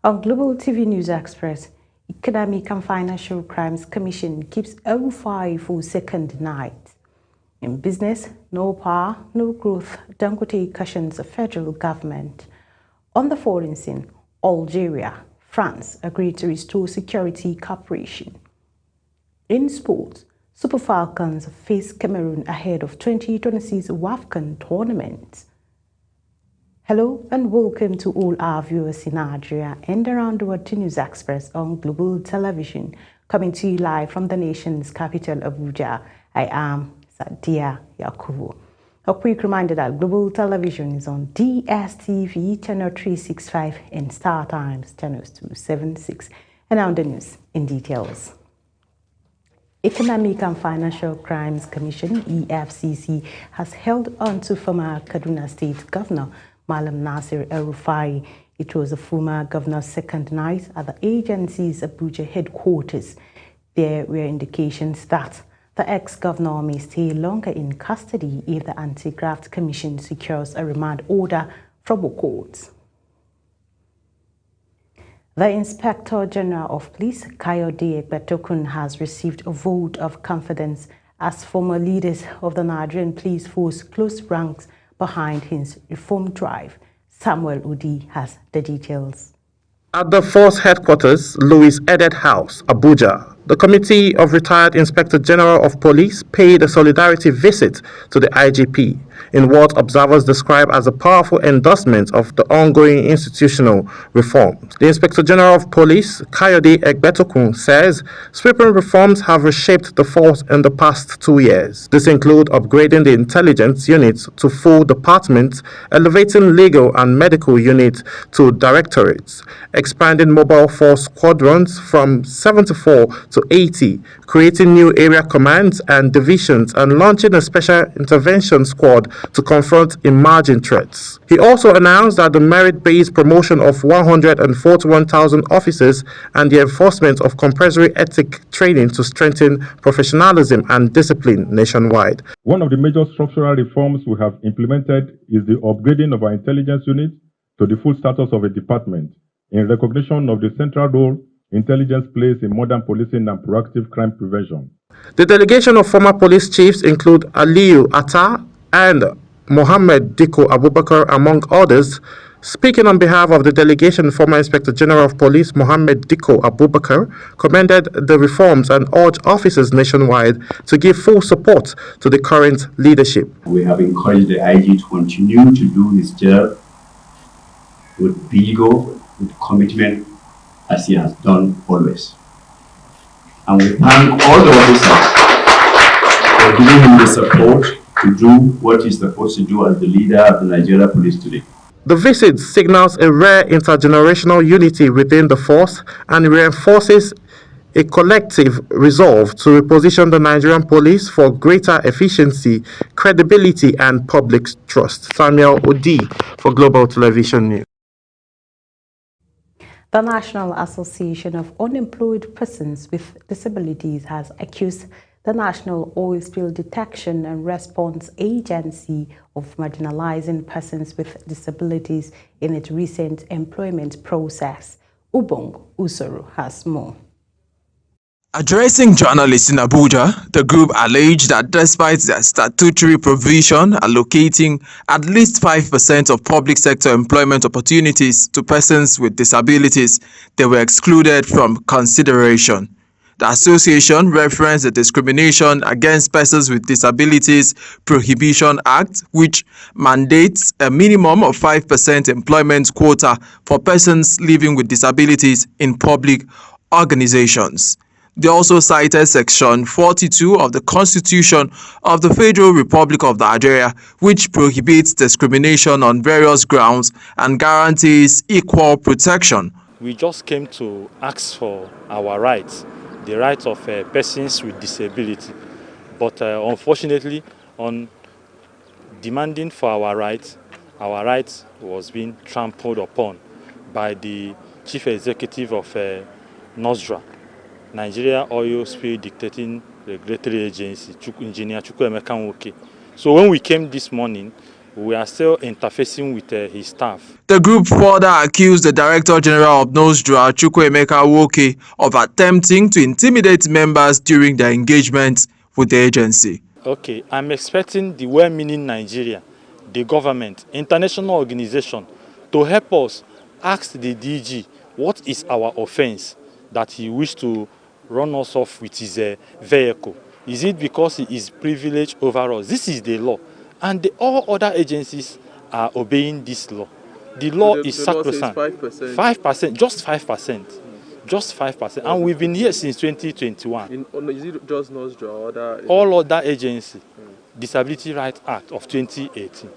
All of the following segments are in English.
On Global TV News Express, Economic and Financial Crimes Commission keeps El-Rufai for second night. In business, no power, no growth, Dangote cautions the federal government. On the foreign scene, Algeria, France agreed to restore security cooperation. In sports, Super Falcons face Cameroon ahead of 2026 WAFCON tournament. Hello and welcome to all our viewers in Nigeria and around the world to News Express on Global Television, coming to you live from the nation's capital, Abuja. I am Sadia Yakubu. A quick reminder that Global Television is on DSTV channel 365 and Star Times channels 276. And now the news in details. Economic and Financial Crimes Commission, EFCC, has held on to former Kaduna State Governor Malam Nasir El-Rufai. It was the former governor's second night at the agency's Abuja headquarters. There were indications that the ex-governor may stay longer in custody if the Anti-Graft Commission secures a remand order from the courts. The Inspector General of Police, Kayode Egbetokun, has received a vote of confidence as former leaders of the Nigerian police force close ranks behind his reform drive. Samuel Udi has the details. At the force headquarters, Louis Edet House, Abuja, the Committee of Retired Inspector General of Police paid a solidarity visit to the IGP in what observers describe as a powerful endorsement of the ongoing institutional reforms. The Inspector General of Police, Kayode Egbetokun, says sweeping reforms have reshaped the force in the past 2 years. This includes upgrading the intelligence units to full departments, elevating legal and medical units to directorates, expanding mobile force squadrons from 74 to 80, creating new area commands and divisions, and launching a special intervention squad to confront emerging threats. He also announced that the merit-based promotion of 141,000 officers and the enforcement of compulsory ethic training to strengthen professionalism and discipline nationwide. One of the major structural reforms we have implemented is the upgrading of our intelligence unit to the full status of a department, in recognition of the central role intelligence plays in modern policing and proactive crime prevention. The delegation of former police chiefs include Aliyu Atta and Mohammed Dikko Abubakar, among others. Speaking on behalf of the delegation, former Inspector General of Police Mohammed Dikko Abubakar commended the reforms and urged officers nationwide to give full support to the current leadership. We have encouraged the IG to continue to do his job with vigor, with commitment, as he has done always. And we thank all the officers for giving him the support to do what he's supposed to do as the leader of the Nigeria Police today. The visit signals a rare intergenerational unity within the force and reinforces a collective resolve to reposition the Nigerian police for greater efficiency, credibility, and public trust. Samuel Odi for Global Television News. The National Association of Unemployed Persons with Disabilities has accused the National Oil Spill Detection and Response Agency of marginalizing persons with disabilities in its recent employment process. Ubong Usoro has more. Addressing journalists in Abuja, the group alleged that despite their statutory provision allocating at least 5% of public sector employment opportunities to persons with disabilities, they were excluded from consideration. The association referenced the Discrimination Against Persons with Disabilities Prohibition Act, which mandates a minimum of 5% employment quota for persons living with disabilities in public organizations. They also cited Section 42 of the Constitution of the Federal Republic of Nigeria, which prohibits discrimination on various grounds and guarantees equal protection. We just came to ask for our rights, the rights of persons with disability. But unfortunately, on demanding for our rights was being trampled upon by the Chief Executive of NOSDRA, Nigeria Oil Spill Dictating Regulatory Agency, Engineer Chukwuemeka Nwoke. So when we came this morning, We are still interfacing with his staff. The group further accused the Director General of NOSDRA, Chukwuemeka Nwoke, of attempting to intimidate members during their engagement with the agency. Okay, I'm expecting the well-meaning Nigeria, the government, international organization, to help us ask the DG what is our offense that he wished to run us off with his vehicle. Is it because he is privileged over us? This is the law. And all other agencies are obeying this law. The law is sacrosanct. 5%, just 5%. Just 5%. And we've been here since 2021. Is it just NOSDRA or other? All other agencies. Disability Rights Act of 2018.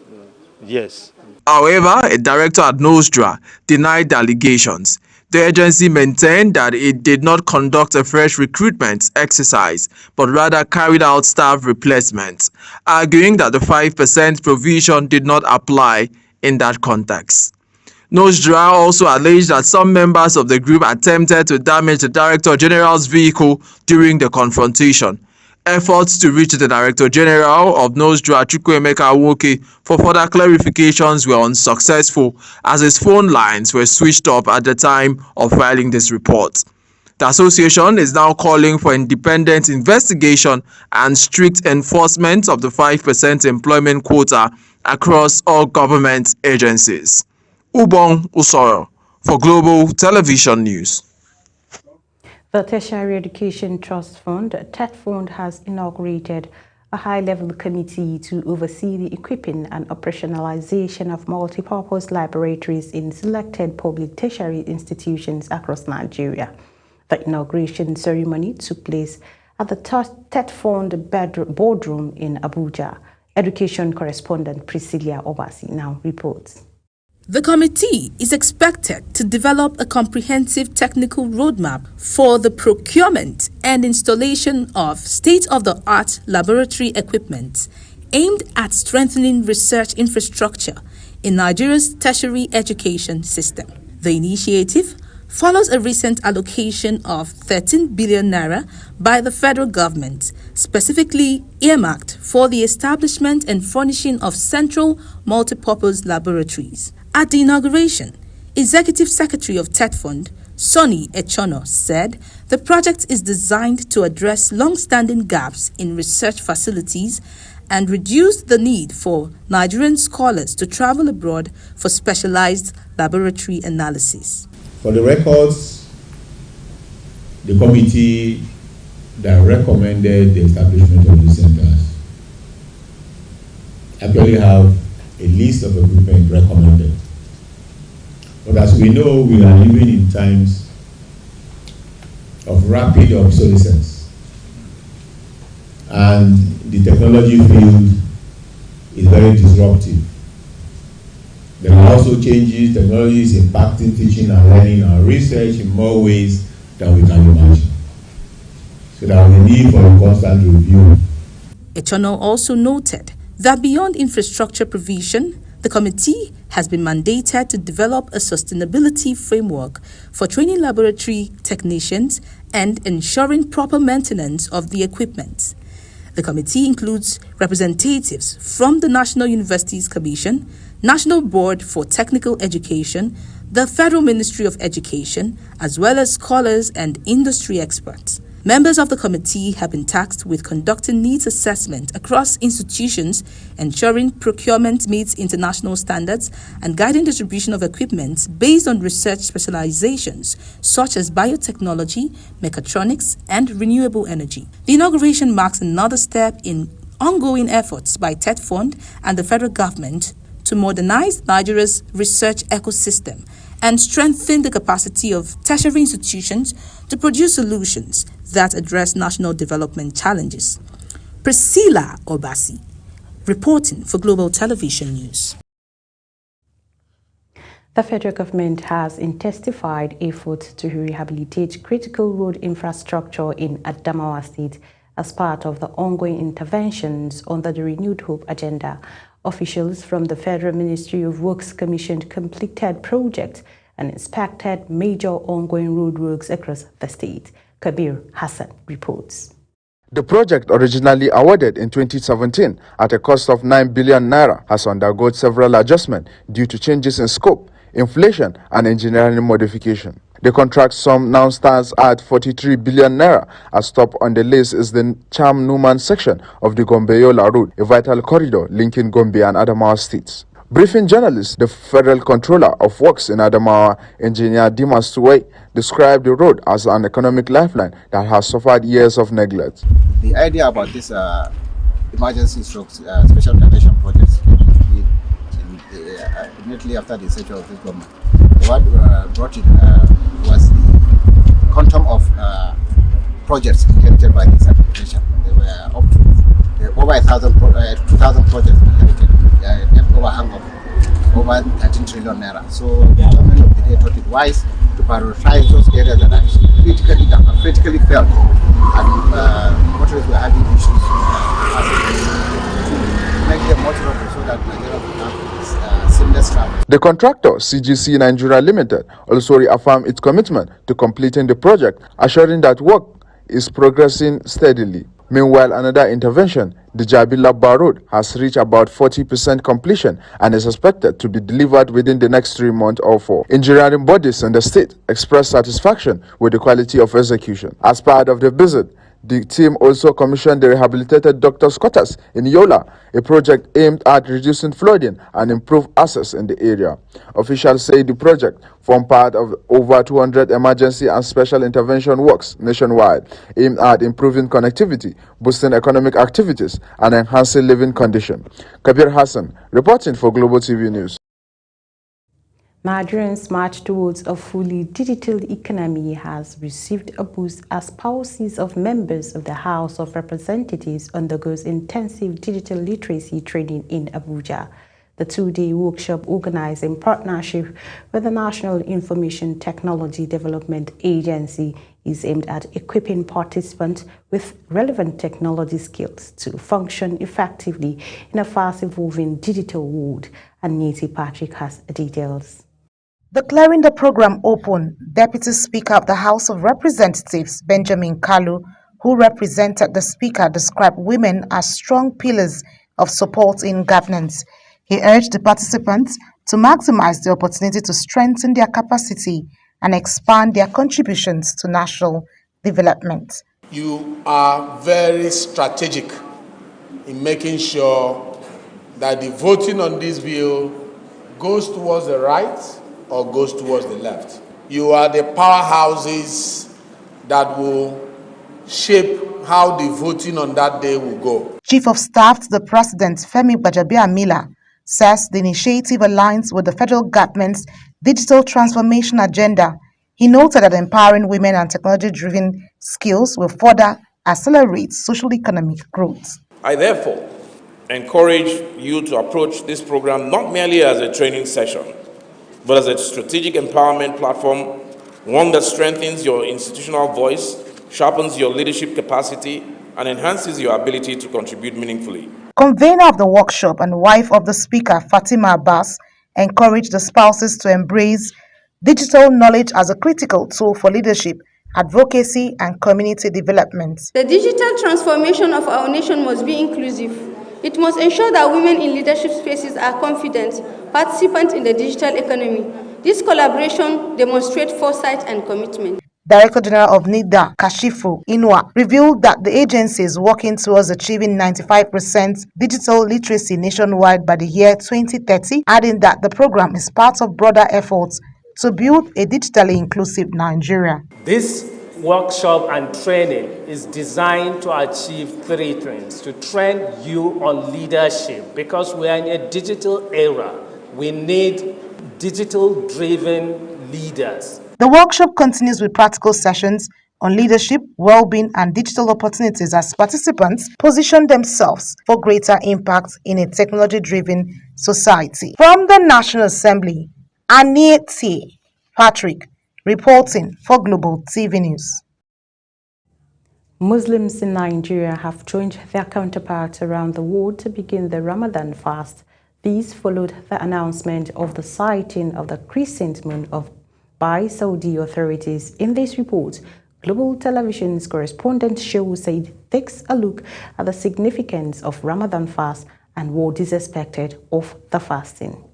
Yes. However, a director at NOSDRA denied the allegations. The agency maintained that it did not conduct a fresh recruitment exercise, but rather carried out staff replacements, arguing that the 5% provision did not apply in that context. NOSDRA also alleged that some members of the group attempted to damage the Director General's vehicle during the confrontation. Efforts to reach the Director General of NOSDRA, Chukwuemeka Nwoke, for further clarifications were unsuccessful as his phone lines were switched off at the time of filing this report. The association is now calling for independent investigation and strict enforcement of the 5% employment quota across all government agencies. Ubong Usoro for Global Television News. The Tertiary Education Trust Fund, TETFund, has inaugurated a high-level committee to oversee the equipping and operationalization of multipurpose laboratories in selected public tertiary institutions across Nigeria. The inauguration ceremony took place at the TETFund boardroom in Abuja. Education correspondent Priscilla Obasi now reports. The committee is expected to develop a comprehensive technical roadmap for the procurement and installation of state-of-the-art laboratory equipment aimed at strengthening research infrastructure in Nigeria's tertiary education system. The initiative follows a recent allocation of 13 billion naira by the federal government, specifically earmarked for the establishment and furnishing of central multipurpose laboratories. At the inauguration, Executive Secretary of TETFund, Sonny Echono, said the project is designed to address long-standing gaps in research facilities and reduce the need for Nigerian scholars to travel abroad for specialized laboratory analysis. For the records, the committee that recommended the establishment of the centers actually have a list of equipment recommended. But as we know, we are living in times of rapid obsolescence, and the technology field is very disruptive. There are also changes. Technology is impacting teaching and learning and research in more ways than we can imagine. So there is a need for a constant review. Echono also noted that beyond infrastructure provision, the committee has been mandated to develop a sustainability framework for training laboratory technicians and ensuring proper maintenance of the equipment. The committee includes representatives from the National Universities Commission, National Board for Technical Education, the Federal Ministry of Education, as well as scholars and industry experts. Members of the committee have been tasked with conducting needs assessment across institutions, ensuring procurement meets international standards, and guiding distribution of equipment based on research specializations such as biotechnology, mechatronics, and renewable energy. The inauguration marks another step in ongoing efforts by TETFund and the federal government to modernize Nigeria's research ecosystem and strengthen the capacity of tertiary institutions to produce solutions that address national development challenges. Priscilla Obasi, reporting for Global Television News. The federal government has intensified efforts to rehabilitate critical road infrastructure in Adamawa State as part of the ongoing interventions under the Renewed Hope agenda. Officials from the Federal Ministry of Works commissioned completed projects and inspected major ongoing road works across the state. Kabir Hassan reports. The project, originally awarded in 2017 at a cost of 9 billion naira, has undergone several adjustments due to changes in scope, inflation, and engineering modification. The contract sum now stands at 43 billion naira. As top on the list is the Cham-Numan section of the Gombe-Yola Road, a vital corridor linking Gombe and Adamawa states. Briefing journalists, the Federal Controller of Works in Adamawa, Engineer Dimas Tuwei, described the road as an economic lifeline that has suffered years of neglect. The idea about this emergency strokes special intervention projects immediately after the inception of this government. What brought it was the quantum of projects inherited by this administration. They were up to over 2,000 projects inherited, overhang of over 13 trillion naira. So the government of the day thought it wise to prioritize those areas that are critically felt, and motorists were having issues to make them more durable so that Nigeria will have seamless travel. The contractor, CGC Nigeria Limited, also reaffirmed its commitment to completing the project, assuring that work is progressing steadily. Meanwhile, another intervention, the Jabi-Labba Road, has reached about 40% completion and is expected to be delivered within the next 3 months or 4. Engineering bodies in the state expressed satisfaction with the quality of execution. As part of the visit, the team also commissioned the rehabilitated doctors' quarters in Yola, a project aimed at reducing flooding and improve access in the area. Officials say the project formed part of over 200 emergency and special intervention works nationwide, aimed at improving connectivity, boosting economic activities, and enhancing living conditions. Kabir Hassan, reporting for Global TV News. Nigerians' march towards a fully digital economy has received a boost as policies of members of the House of Representatives undergoes intensive digital literacy training in Abuja. The two-day workshop, organized in partnership with the National Information Technology Development Agency, is aimed at equipping participants with relevant technology skills to function effectively in a fast-evolving digital world. And Niti Patrick has details. Declaring the program open, Deputy Speaker of the House of Representatives, Benjamin Kalu, who represented the Speaker, described women as strong pillars of support in governance. He urged the participants to maximize the opportunity to strengthen their capacity and expand their contributions to national development. You are very strategic in making sure that the voting on this bill goes towards the right or goes towards the left. You are the powerhouses that will shape how the voting on that day will go. Chief of Staff to the President, Femi Gbajabiamila, says the initiative aligns with the federal government's digital transformation agenda. He noted that empowering women and technology-driven skills will further accelerate social-economic growth. I therefore encourage you to approach this program not merely as a training session, but as a strategic empowerment platform, one that strengthens your institutional voice, sharpens your leadership capacity, and enhances your ability to contribute meaningfully. Convener of the workshop and wife of the Speaker, Fatima Abbas, encouraged the spouses to embrace digital knowledge as a critical tool for leadership, advocacy, and community development. The digital transformation of our nation must be inclusive. It must ensure that women in leadership spaces are confident participants in the digital economy. This collaboration demonstrates foresight and commitment. Director General of NIDA, Kashifu Inua, revealed that the agency is working towards achieving 95% digital literacy nationwide by the year 2030, adding that the program is part of broader efforts to build a digitally inclusive Nigeria. This workshop and training is designed to achieve 3 things: to train you on leadership, because we are in a digital era. We need digital-driven leaders. The workshop continues with practical sessions on leadership, well-being, and digital opportunities as participants position themselves for greater impact in a technology-driven society. From the National Assembly, Niti Patrick, reporting for Global TV News. Muslims in Nigeria have joined their counterparts around the world to begin the Ramadan fast. These followed the announcement of the sighting of the crescent moon by Saudi authorities. In this report, Global Television's correspondent Shehu Said takes a look at the significance of Ramadan fast and what is expected of the fasting.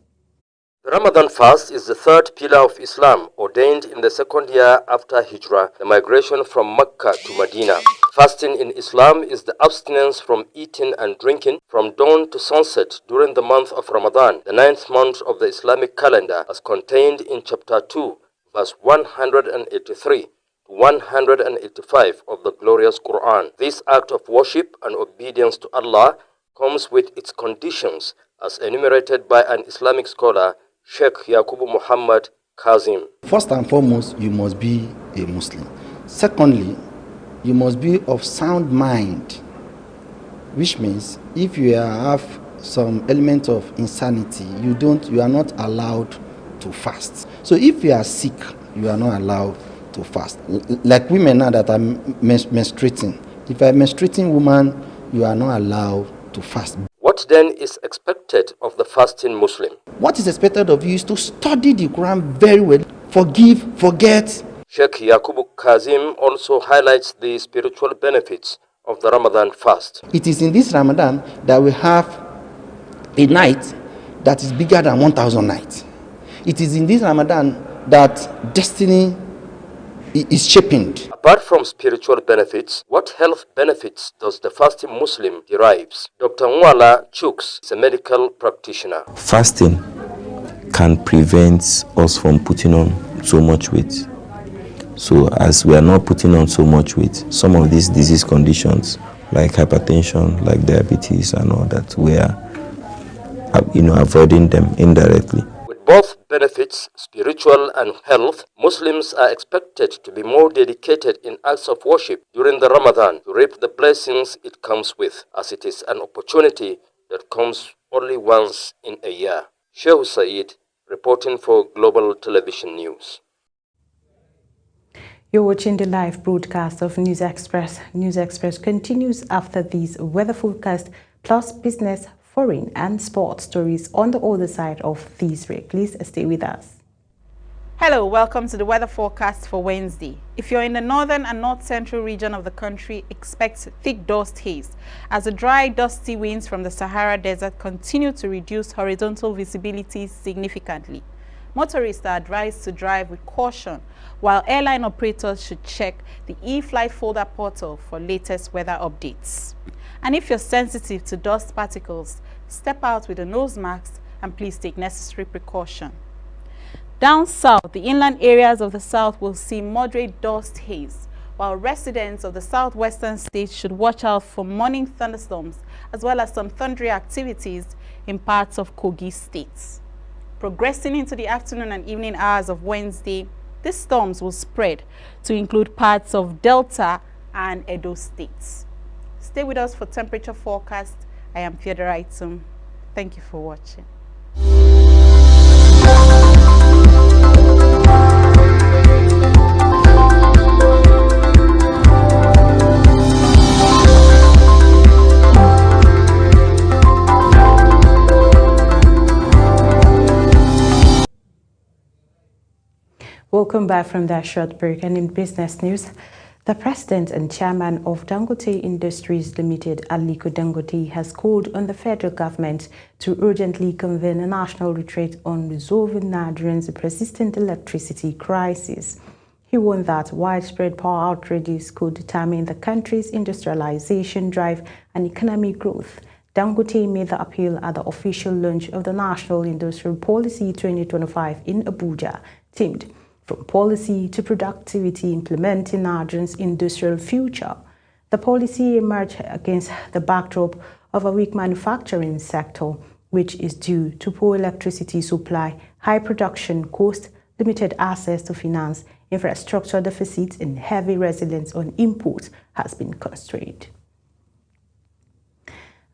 The Ramadan fast is the third pillar of Islam, ordained in the second year after Hijrah, the migration from Mecca to Medina. Fasting in Islam is the abstinence from eating and drinking from dawn to sunset during the month of Ramadan, the 9th month of the Islamic calendar, as contained in chapter 2, verse 183 to 185 of the glorious Quran. This act of worship and obedience to Allah comes with its conditions as enumerated by an Islamic scholar, Sheikh Yakubu Muhammad Kazim. First and foremost, you must be a Muslim. Secondly, you must be of sound mind, which means if you have some element of insanity, you are not allowed to fast. So if you are sick, you are not allowed to fast. Like women now that are menstruating. If you are a menstruating woman, you are not allowed to fast. What then is expected of the fasting Muslim? What is expected of you is to study the Quran very well, forgive, forget. Sheikh Yakubu Kazim also highlights the spiritual benefits of the Ramadan fast. It is in this Ramadan that we have a night that is bigger than 1,000 nights. It is in this Ramadan that destiny is shaping. Apart from spiritual benefits, what health benefits does the fasting Muslim derives? Dr. Nwala Chuks is a medical practitioner. Fasting can prevent us from putting on so much weight. So as we are not putting on so much weight, some of these disease conditions like hypertension, like diabetes and all that, we are avoiding them indirectly. Both benefits, spiritual and health, Muslims are expected to be more dedicated in acts of worship during the Ramadan to reap the blessings it comes with, as it is an opportunity that comes only once in a year. Shehu Said, reporting for Global Television News. You're watching the live broadcast of News Express. News Express continues after these weather forecast plus business, foreign and sports stories on the other side of these break. Please stay with us. Hello, welcome to the weather forecast for Wednesday. If you're in the northern and north-central region of the country, expect thick dust haze as the dry, dusty winds from the Sahara Desert continue to reduce horizontal visibility significantly. Motorists are advised to drive with caution, while airline operators should check the eFlight folder portal for latest weather updates. And if you're sensitive to dust particles, step out with a nose mask and please take necessary precaution. Down south, the inland areas of the south will see moderate dust haze, while residents of the southwestern states should watch out for morning thunderstorms as well as some thundery activities in parts of Kogi states. Progressing into the afternoon and evening hours of Wednesday, these storms will spread to include parts of Delta and Edo states. Stay with us for temperature forecast. I am Theodora Itum. Thank you for watching. Welcome back from that short break. And in business news, the president and chairman of Dangote Industries Limited, Aliko Dangote, has called on the federal government to urgently convene a national retreat on resolving Nigerians' persistent electricity crisis. He warned that widespread power outages could determine the country's industrialization drive and economic growth. Dangote made the appeal at the official launch of the National Industrial Policy 2025 in Abuja, themed From Policy to Productivity, Implementing Nigeria's Industrial Future. The policy emerged against the backdrop of a weak manufacturing sector, which is due to poor electricity supply, high production cost, limited access to finance, infrastructure deficits, and heavy reliance on imports has been constrained.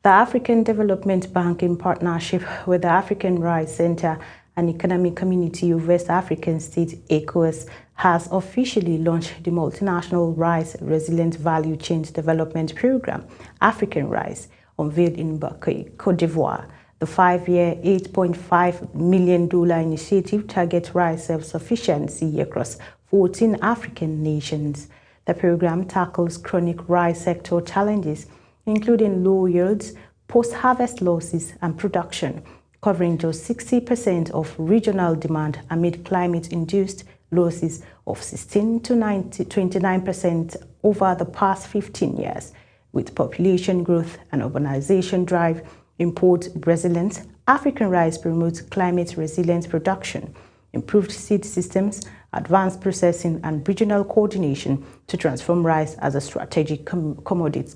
The African Development Bank, in partnership with the African Rice Center and Economic Community of West African States, ECOWAS, has officially launched the multinational Rice Resilient Value Chains Development Program, African Rice, unveiled in Bouakatouo, Côte d'Ivoire. The 5-year, $8.5 million initiative targets rice self-sufficiency across 14 African nations. The program tackles chronic rice sector challenges, including low yields, post-harvest losses, and production, covering just 60% of regional demand amid climate-induced losses of 16 to 29% over the past 15 years. With population growth and urbanization drive, import resilience, African rice promotes climate-resilient production, improved seed systems, advanced processing, and regional coordination to transform rice as a strategic commodity.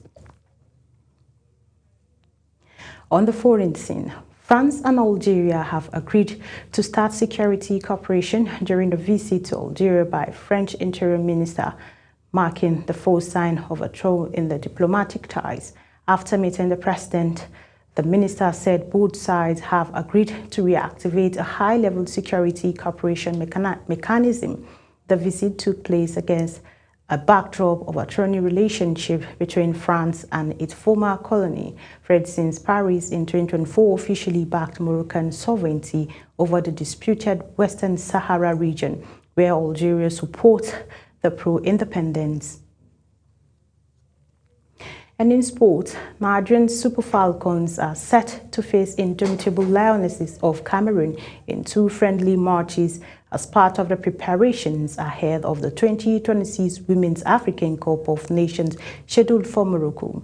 On the foreign scene, France and Algeria have agreed to start security cooperation during the visit to Algeria by French Interior Minister, marking the first sign of a thaw in the diplomatic ties. After meeting the president, the minister said both sides have agreed to reactivate a high-level security cooperation mechanism. The visit took place against a backdrop of a thorny relationship between France and its former colony, since Paris in 2024 officially backed Moroccan sovereignty over the disputed Western Sahara region, where Algeria supports the pro-independence. And in sport, Nigerian Super Falcons are set to face indomitable Lionesses of Cameroon in 2 friendly matches as part of the preparations ahead of the 2026 Women's African Cup of Nations scheduled for Morocco.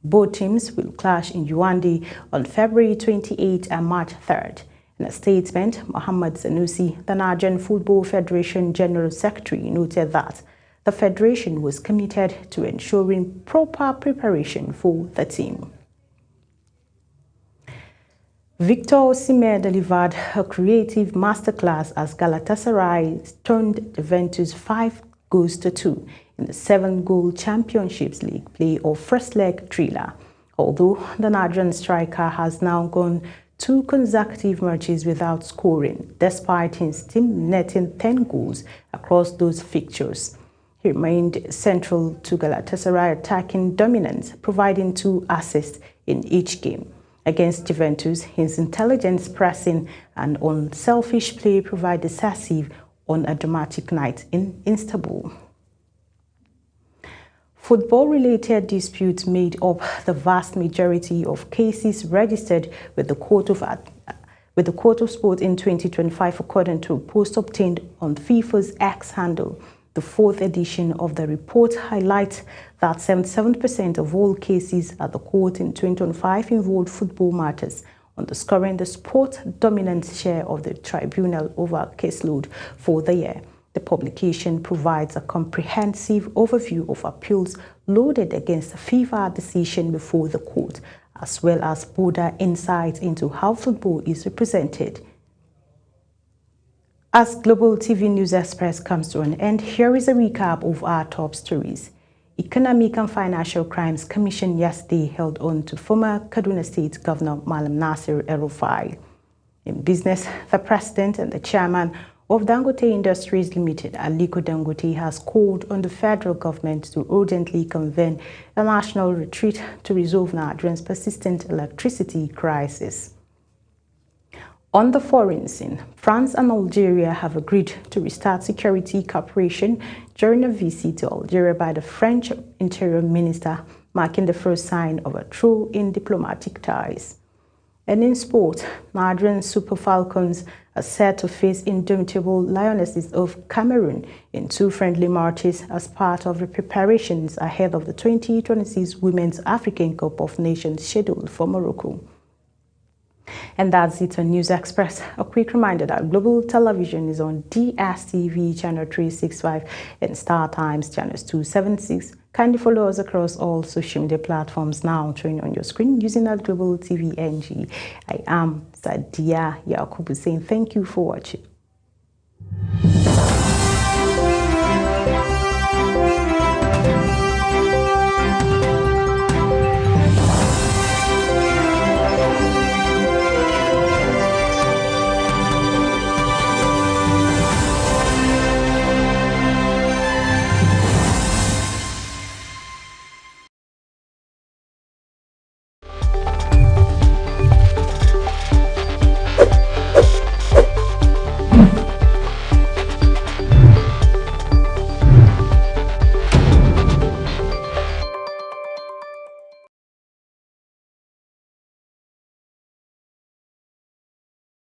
Both teams will clash in Yaoundé on February 28 and March 3rd. In a statement, Mohamed Sanusi, the Nigerian Football Federation General Secretary, noted that the federation was committed to ensuring proper preparation for the team. Victor Osimhen delivered a creative masterclass as Galatasaray turned Juventus 5-2 in the 7-goal Champions League play-off first-leg thriller. Although the Nigerian striker has now gone 2 consecutive matches without scoring, despite his team netting 10 goals across those fixtures. He remained central to Galatasaray attacking dominance, providing 2 assists in each game. Against Juventus, his intelligence pressing and unselfish play provide decisive on a dramatic night in Istanbul. Football-related disputes made up the vast majority of cases registered with the Court of Sport in 2025, according to a post obtained on FIFA's X handle. The 4th edition of the report highlights that 77% of all cases at the court in 2025 involved football matters, underscoring the sport-dominant share of the tribunal over caseload for the year. The publication provides a comprehensive overview of appeals loaded against the FIFA decision before the court, as well as broader insights into how football is represented. As Global TV News Express comes to an end, here is a recap of our top stories. Economic and Financial Crimes Commission yesterday held on to former Kaduna State Governor Malam Nasir El-Rufai. In business, the president and the chairman of Dangote Industries Limited, Aliko Dangote, has called on the federal government to urgently convene a national retreat to resolve Nigeria's persistent electricity crisis. On the foreign scene, France and Algeria have agreed to restart security cooperation during a visit to Algeria by the French Interior Minister, marking the first sign of a thaw in diplomatic ties. And in sport, Nigerian Super Falcons are set to face indomitable Lionesses of Cameroon in 2 friendly matches as part of the preparations ahead of the 2026 Women's African Cup of Nations scheduled for Morocco. And that's it on News Express. A quick reminder that Global Television is on DSTV channel 365 and Star Times channels 276. Kindly follow us across all social media platforms now, showing on your screen using our Global TV NG. I am Sadia Yakubu saying thank you for watching.